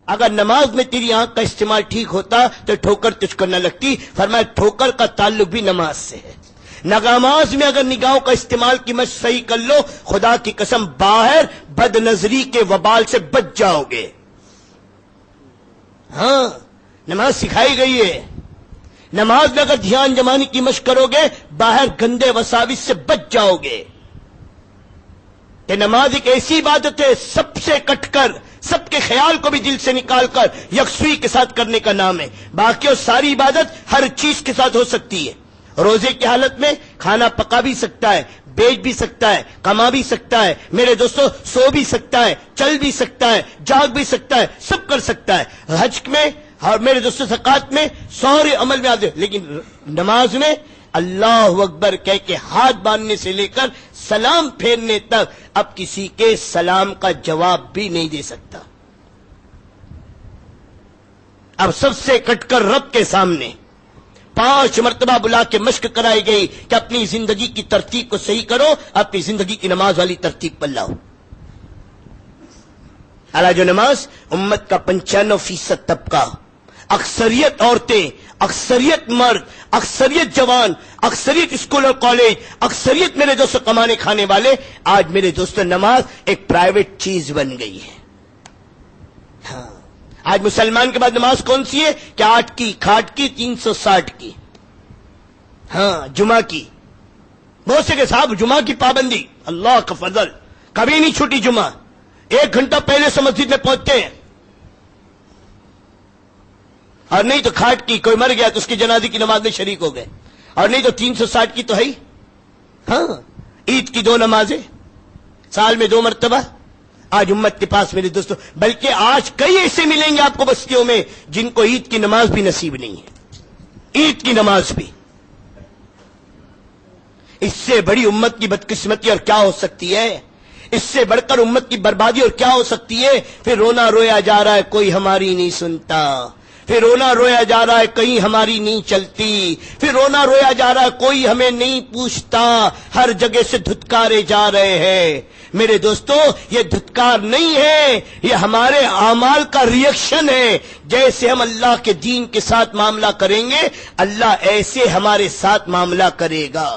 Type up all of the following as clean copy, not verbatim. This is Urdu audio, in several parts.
اگر نماز میں تیری آنکھ کا استعمال ٹھیک ہوتا تو ٹھوکر تجھ کو نہ لگتی. فرمایا ٹھوکر کا تعلق بھی نماز سے ہے. نماز میں اگر نگاہوں کا استعمال کی مشق صحیح کر لو، خدا کی قسم باہر بد نظری کے وبال سے بچ جاؤ گے. ہاں نماز سکھائی گئی ہے. نماز میں اگر دھیان جمانے کی مشق کرو گے باہر گندے وساوس سے بچ جاؤ گے. کہ نماز ایک ایسی عبادت ہے سب سے کٹ کر، سب کے خیال کو بھی دل سے نکال کر یکسوئی کے ساتھ کرنے کا نام ہے. باقی اور ساری عبادت ہر چیز کے ساتھ ہو سکتی ہے. روزے کی حالت میں کھانا پکا بھی سکتا ہے، بیچ بھی سکتا ہے، کما بھی سکتا ہے، میرے دوستو سو بھی سکتا ہے، چل بھی سکتا ہے، جاگ بھی سکتا ہے، سب کر سکتا ہے. حج میں اور میرے دوستو زکات میں سارے عمل میں آتے، لیکن نماز میں اللہ اکبر کہہ کے ہاتھ باندھنے سے لے کر سلام پھیرنے تک اب کسی کے سلام کا جواب بھی نہیں دے سکتا. اب سب سے کٹ کر رب کے سامنے 5 مرتبہ بلا کے مشق کرائی گئی کہ اپنی زندگی کی ترتیب کو صحیح کرو، اپنی زندگی کی نماز والی ترتیب پر لاؤ. جو نماز امت کا 95% طبقہ، اکثریت عورتیں، اکثریت مرد، اکثریت جوان، اکثریت اسکول اور کالج، اکثریت میرے دوستوں کمانے کھانے والے، آج میرے دوستوں نماز ایک پرائیویٹ چیز بن گئی ہے. ہاں آج مسلمان کے بعد نماز کون سی ہے کہ 8 کی، کھاٹ کی، 360 کی. ہاں جمعہ کی. بہت سے کہ صاحب جمعہ کی پابندی، اللہ کا فضل، کبھی نہیں چھوٹی جمعہ. 1 گھنٹہ پہلے سے مسجد میں پہنچتے ہیں. اور نہیں تو کھاٹ کی، کوئی مر گیا تو اس کی جنازے کی نماز میں شریک ہو گئے. اور نہیں تو 360 کی تو ہے ہی. ہاں عید کی 2 نمازیں سال میں 2 مرتبہ. آج امت کے پاس میرے دوستوں، بلکہ آج کئی ایسے ملیں گے آپ کو بستیوں میں جن کو عید کی نماز بھی نصیب نہیں ہے. عید کی نماز بھی. اس سے بڑی امت کی بدقسمتی اور کیا ہو سکتی ہے؟ اس سے بڑھ کر امت کی بربادی اور کیا ہو سکتی ہے؟ پھر رونا رویا جا رہا ہے کوئی ہماری نہیں سنتا، پھر رونا رویا جا رہا ہے کہیں ہماری نہیں چلتی، پھر رونا رویا جا رہا ہے کوئی ہمیں نہیں پوچھتا، ہر جگہ سے دھتکارے جا رہے ہیں. میرے دوستو یہ دھتکار نہیں ہے، یہ ہمارے اعمال کا ریئیکشن ہے. جیسے ہم اللہ کے دین کے ساتھ معاملہ کریں گے اللہ ایسے ہمارے ساتھ معاملہ کرے گا.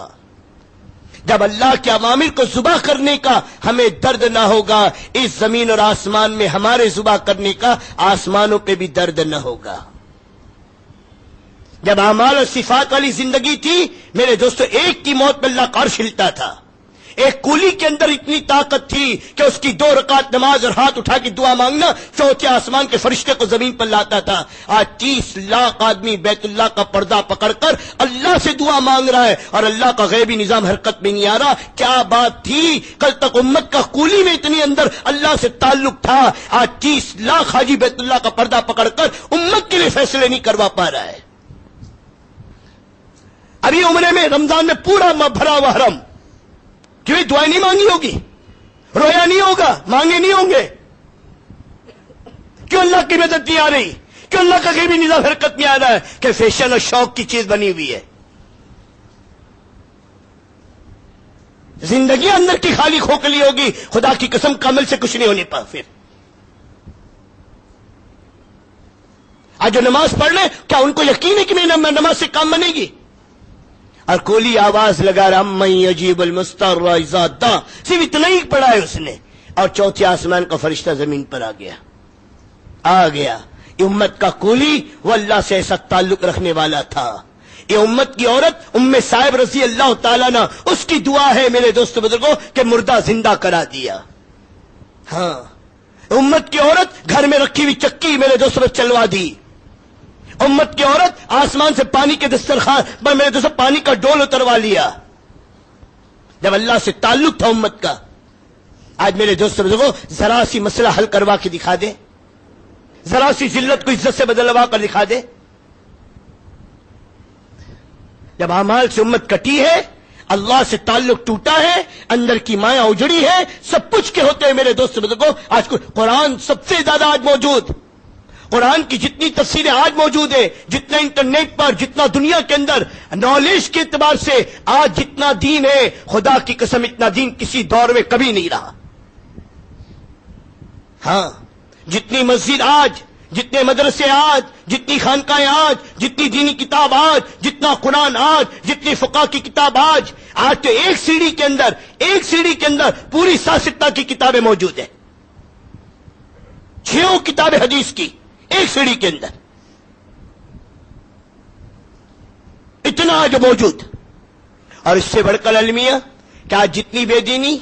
جب اللہ کے اوامر کو ذبح کرنے کا ہمیں درد نہ ہوگا، اس زمین اور آسمان میں ہمارے ذبح کرنے کا آسمانوں پہ بھی درد نہ ہوگا. جب اعمال اور صفات والی زندگی تھی میرے دوستو، ایک کی موت پہ اللہ کا عرش ہلتا تھا. ایک کولی کے اندر اتنی طاقت تھی کہ اس کی 2 رکعت نماز اور ہاتھ اٹھا کے دعا مانگنا چوتھے آسمان کے فرشتے کو زمین پر لاتا تھا. آج 30 لاکھ آدمی بیت اللہ کا پردہ پکڑ کر اللہ سے دعا مانگ رہا ہے اور اللہ کا غیبی نظام حرکت میں نہیں آ رہا. کیا بات تھی؟ کل تک امت کا کولی میں اتنی اندر اللہ سے تعلق تھا، آج 30 لاکھ حاجی بیت اللہ کا پردہ پکڑ کر امت کے لیے فیصلے نہیں کروا پا رہا ہے. ابھی عمرے میں رمضان میں پورا بھرا ہوا حرم، کیوں دعائیں نہیں مانگی ہوگی؟ رویا نہیں ہوگا؟ مانگے نہیں ہوں گے؟ کیوں اللہ کی مدد نہیں آ رہی؟ کیوں اللہ کا غیبی نظام حرکت نہیں آ رہا ہے؟ کہ فیشن اور شوق کی چیز بنی ہوئی ہے. زندگی اندر کی خالی کھوکھلی ہوگی، خدا کی قسم کامل سے کچھ نہیں ہونے پا. پھر آج جو نماز پڑھ لیں کیا ان کو یقین ہے کہ میری نماز سے کام بنے گی؟ اور کولی آواز لگا رہا من یجیب المضطر اذا دعا، صرف اتنا ہی پڑھا ہے اس نے، اور چوتھے آسمان کا فرشتہ زمین پر آ گیا. یہ امت کا کولی وہ اللہ سے ایسا تعلق رکھنے والا تھا. یہ امت کی عورت ام صاحب رضی اللہ تعالیٰ عنہ، اس کی دعا ہے میرے دوستو بزرگوں کہ مردہ زندہ کرا دیا. ہاں امت کی عورت گھر میں رکھی ہوئی چکی میرے دوستو چلوا دی. امت کی عورت آسمان سے پانی کے دسترخوان پر میرے دوستو پانی کا ڈول اتروا لیا. جب اللہ سے تعلق تھا امت کا. آج میرے دوستو بزرگوں ذرا سی مسئلہ حل کروا کے دکھا دے، ذرا سی ذلت کو عزت سے بدلوا کر دکھا دے. جب اعمال سے امت کٹی ہے، اللہ سے تعلق ٹوٹا ہے، اندر کی مایا اجڑی ہے، سب کچھ کے ہوتے ہیں میرے دوستو بزرگوں. آج قرآن سب سے زیادہ آج موجود، قرآن کی جتنی تفسیریں آج موجود ہے، جتنا انٹرنیٹ پر، جتنا دنیا کے اندر نالج کے اعتبار سے آج جتنا دین ہے، خدا کی قسم اتنا دین کسی دور میں کبھی نہیں رہا. ہاں جتنی مسجد آج جتنے مدرسے آج، جتنی خانقاہیں آج، جتنی دینی کتاب آج، جتنا قرآن آج، جتنی فقہ کی کتاب آج تو ایک سیڑھی کے اندر پوری ساستہ کی کتابیں موجود ہیں، 6 کتابیں حدیث کی ایک سیڑھی کے اندر، اتنا جو موجود۔ اور اس سے بڑھ کر المیہ کہ آج جتنی بے دینی،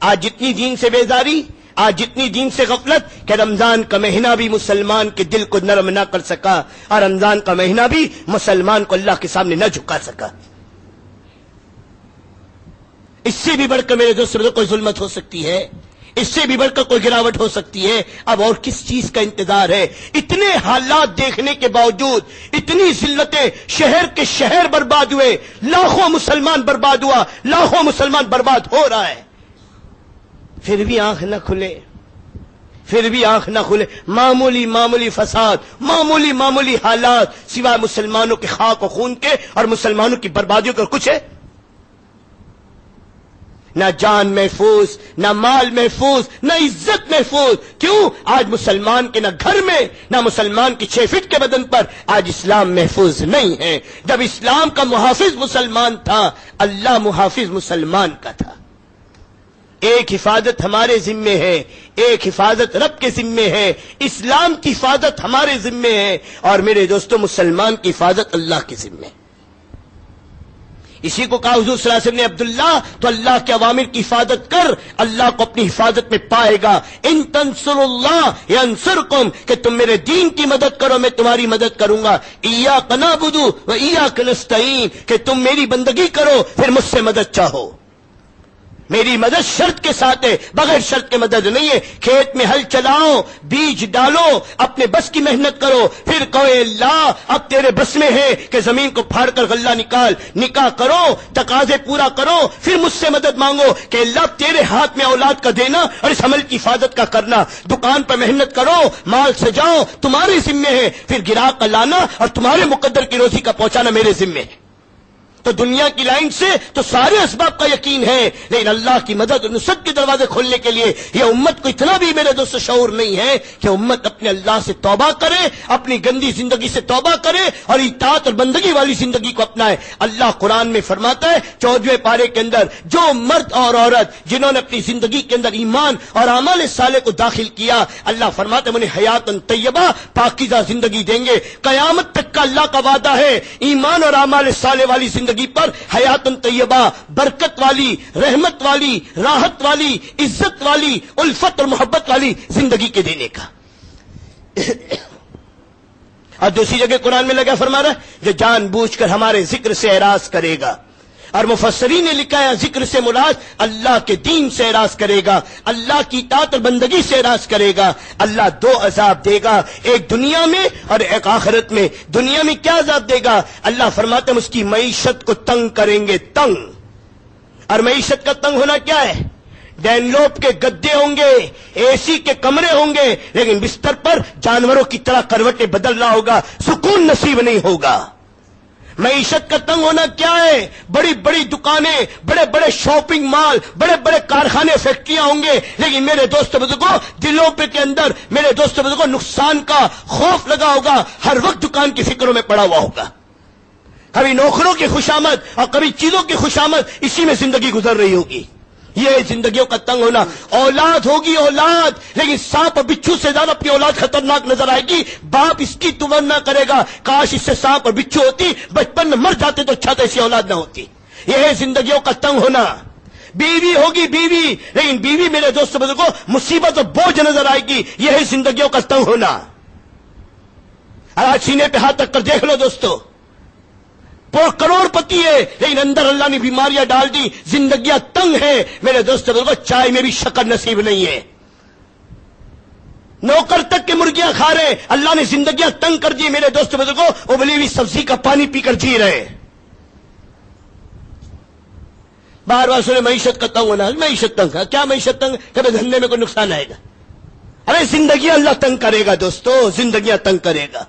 آج جتنی دین سے بیزاری، آج جتنی دین سے غفلت، کہ رمضان کا مہینہ بھی مسلمان کے دل کو نرم نہ کر سکا، اور رمضان کا مہینہ بھی مسلمان کو اللہ کے سامنے نہ جھکا سکا۔ اس سے بھی بڑھ کر میرے دوستوں کوئی ظلمت ہو سکتی ہے، اس سے بھی بڑھ کر کوئی گراوٹ ہو سکتی ہے۔ اب اور کس چیز کا انتظار ہے؟ اتنے حالات دیکھنے کے باوجود، اتنی ذلتیں، شہر کے شہر برباد ہوئے، لاکھوں مسلمان برباد ہوا، لاکھوں مسلمان برباد ہو رہا ہے، پھر بھی آنکھ نہ کھلے، معمولی فساد، معمولی حالات، سوائے مسلمانوں کے خاک و خون کے اور مسلمانوں کی بربادیوں کا کچھ ہے؟ نہ جان محفوظ، نہ مال محفوظ، نہ عزت محفوظ۔ کیوں؟ آج مسلمان کے نہ گھر میں، نہ مسلمان کی 6 فٹ کے بدن پر آج اسلام محفوظ نہیں ہے۔ جب اسلام کا محافظ مسلمان تھا، اللہ محافظ مسلمان کا تھا۔ ایک حفاظت ہمارے ذمے ہے، ایک حفاظت رب کے ذمے ہے، اسلام کی حفاظت ہمارے ذمے ہے، اور میرے دوستو مسلمان کی حفاظت اللہ کے ذمے ہے۔ اسی کو کہا حضور صلی اللہ علیہ وسلم نے، عبداللہ تو اللہ کے اوامر کی حفاظت کر، اللہ کو اپنی حفاظت میں پائے گا۔ ان تنصروا اللہ ینصرکم، کہ تم میرے دین کی مدد کرو میں تمہاری مدد کروں گا۔ ایاک نعبد و ایاک نستعین، کہ تم میری بندگی کرو پھر مجھ سے مدد چاہو۔ میری مدد شرط کے ساتھ ہے، بغیر شرط کے مدد نہیں ہے۔ کھیت میں ہل چلاؤ، بیج ڈالو، اپنے بس کی محنت کرو، پھر کہو اے اللہ اب تیرے بس میں ہے کہ زمین کو پھاڑ کر غلہ نکال، نکاح کرو، تقاضے پورا کرو، پھر مجھ سے مدد مانگو کہ اللہ تیرے ہاتھ میں اولاد کا دینا اور اس عمل کی حفاظت کا کرنا۔ دکان پر محنت کرو، مال سجاؤ، تمہارے ذمے ہے، پھر گراہک کا لانا اور تمہارے مقدر کی روزی کا پہنچانا میرے ذمے ہے۔ تو دنیا کی لائن سے تو سارے اسباب کا یقین ہے، لیکن اللہ کی مدد اور نصرت کے دروازے کھولنے کے لیے یہ امت کو اتنا بھی میرے دوست شعور نہیں ہے کہ امت اپنے اللہ سے توبہ کرے، اپنی گندی زندگی سے توبہ کرے اور اطاعت اور بندگی والی زندگی کو اپنائے۔ اللہ قرآن میں فرماتا ہے 14ویں پارے کے اندر، جو مرد اور عورت جنہوں نے اپنی زندگی کے اندر ایمان اور اعمال صالح کو داخل کیا، اللہ فرماتا ہے انہیں حیات طیبہ، پاکیزہ زندگی دیں گے۔ قیامت تک کا اللہ کا وعدہ ہے ایمان اور اعمال صالح والی زندگی پر حیات طیبہ، برکت والی، رحمت والی، راحت والی، عزت والی، الفت اور محبت والی زندگی کے دینے کا۔ اور دوسری جگہ قرآن میں لگا فرما رہا ہے جو جان بوجھ کر ہمارے ذکر سے اعراض کرے گا، اور مفسرین نے لکھا ہے ذکر سے مراد اللہ کے دین سے اعراض کرے گا، اللہ کی اطاعت اور بندگی سے اعراض کرے گا، اللہ 2 عذاب دے گا، ایک دنیا میں اور ایک آخرت میں۔ دنیا میں کیا عذاب دے گا؟ اللہ فرماتے ہیں اس کی معیشت کو تنگ کریں گے، تنگ۔ اور معیشت کا تنگ ہونا کیا ہے؟ ڈینلوپ کے گدے ہوں گے، اے سی کے کمرے ہوں گے، لیکن بستر پر جانوروں کی طرح کروٹیں بدلنا ہوگا، سکون نصیب نہیں ہوگا۔ معیشت کا تنگ ہونا کیا ہے؟ بڑی بڑی دکانیں، بڑے بڑے شاپنگ مال، بڑے بڑے کارخانے، فیکٹریاں ہوں گے، لیکن میرے دوست بزرگوں دلوں پہ کے اندر میرے دوست بزرگوں نقصان کا خوف لگا ہوگا، ہر وقت دکان کی فکروں میں پڑا ہوا ہوگا، کبھی نوکروں کی خوشامد اور کبھی چیزوں کی خوشامد، اسی میں زندگی گزر رہی ہوگی۔ یہ زندگیوں کا تنگ ہونا۔ اولاد ہوگی اولاد، لیکن سانپ اور بچھو سے زیادہ اپنی اولاد خطرناک نظر آئے گی۔ باپ اس کی تمنا کرے گا کاش اس سے سانپ اور بچھو ہوتی، بچپن میں مر جاتے تو اچھا تھا، ایسی اولاد نہ ہوتی۔ یہ ہے زندگیوں کا تنگ ہونا۔ بیوی ہوگی بیوی، لیکن بیوی میرے دوست بزرگوں مصیبت اور بوجھ نظر آئے گی۔ یہ ہے زندگیوں کا تنگ ہونا۔ آج سینے پہ ہاتھ رکھ کر دیکھ لو دوستو، کروڑ پتی ہے لیکن اندر اللہ نے بیماریاں ڈال دی، زندگیاں تنگ ہیں میرے دوست بزرگوں، چائے میں بھی شکر نصیب نہیں ہے، نوکر تک کے مرغیاں کھا رہے، اللہ نے زندگیاں تنگ کر دی میرے دوست بزرگوں، ابلی ہوئی سبزی کا پانی پی کر جی رہے۔ بار بار سنے معیشت کا تنگ ہونا، معیشت تنگ ہے کیا؟ معیشت تنگ کبھی دھندے میں کوئی نقصان آئے گا؟ ارے زندگی اللہ تنگ کرے گا دوستو، زندگیاں تنگ کرے گا۔